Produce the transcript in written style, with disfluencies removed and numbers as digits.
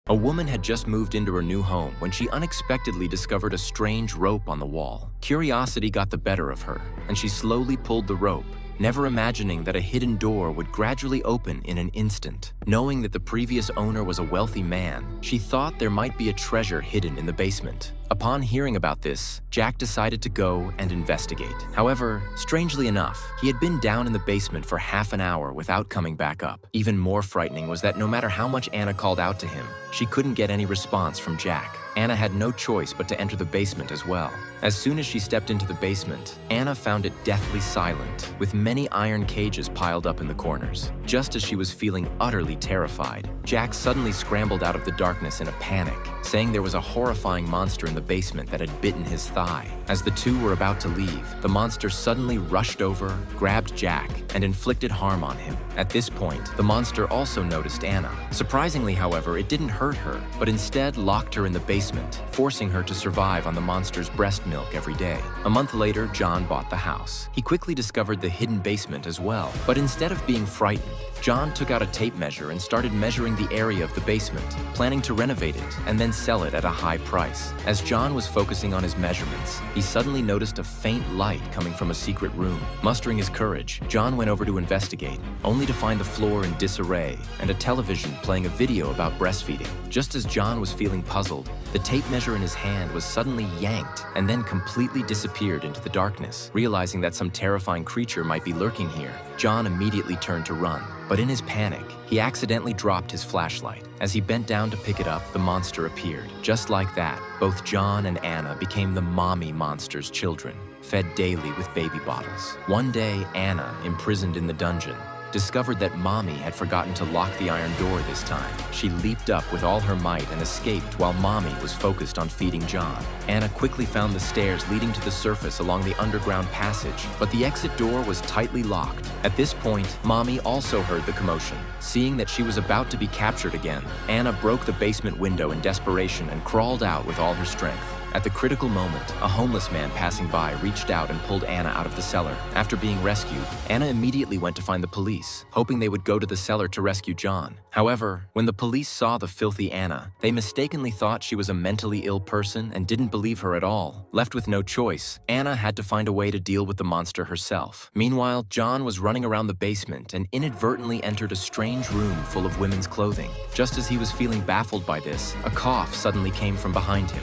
A woman had just moved into her new home when she unexpectedly discovered a strange rope on the wall. Curiosity got the better of her, and she slowly pulled the rope, never imagining that a hidden door would gradually open in an instant. Knowing that the previous owner was a wealthy man, she thought there might be a treasure hidden in the basement. Upon hearing about this, Jack decided to go and investigate. However, strangely enough, he had been down in the basement for half an hour without coming back up. Even more frightening was that no matter how much Anna called out to him, she couldn't get any response from Jack. Anna had no choice but to enter the basement as well. As soon as she stepped into the basement, Anna found it deathly silent, with many iron cages piled up in the corners. Just as she was feeling utterly terrified, Jack suddenly scrambled out of the darkness in a panic, saying there was a horrifying monster in the basement that had bitten his thigh. As the two were about to leave, the monster suddenly rushed over, grabbed Jack, and inflicted harm on him. At this point, the monster also noticed Anna. Surprisingly, however, it didn't hurt her, but instead locked her in the basement, forcing her to survive on the monster's breast milk every day. A month later, John bought the house. He quickly discovered the hidden basement as well, but instead of being frightened, John took out a tape measure and started measuring the area of the basement, planning to renovate it and then sell it at a high price. As John was focusing on his measurements, he suddenly noticed a faint light coming from a secret room. Mustering his courage, John went over to investigate, only to find the floor in disarray and a television playing a video about breastfeeding. Just as John was feeling puzzled, the tape measure in his hand was suddenly yanked and then completely disappeared into the darkness. Realizing that some terrifying creature might be lurking here, John immediately turned to run. But in his panic, he accidentally dropped his flashlight. As he bent down to pick it up, the monster appeared. Just like that, both John and Anna became the mommy monster's children, fed daily with baby bottles. One day, Anna, imprisoned in the dungeon, discovered that Mommy had forgotten to lock the iron door this time. She leaped up with all her might and escaped while Mommy was focused on feeding John. Anna quickly found the stairs leading to the surface along the underground passage, but the exit door was tightly locked. At this point, Mommy also heard the commotion. Seeing that she was about to be captured again, Anna broke the basement window in desperation and crawled out with all her strength. At the critical moment, a homeless man passing by reached out and pulled Anna out of the cellar. After being rescued, Anna immediately went to find the police, hoping they would go to the cellar to rescue John. However, when the police saw the filthy Anna, they mistakenly thought she was a mentally ill person and didn't believe her at all. Left with no choice, Anna had to find a way to deal with the monster herself. Meanwhile, John was running around the basement and inadvertently entered a strange room full of women's clothing. Just as he was feeling baffled by this, a cough suddenly came from behind him.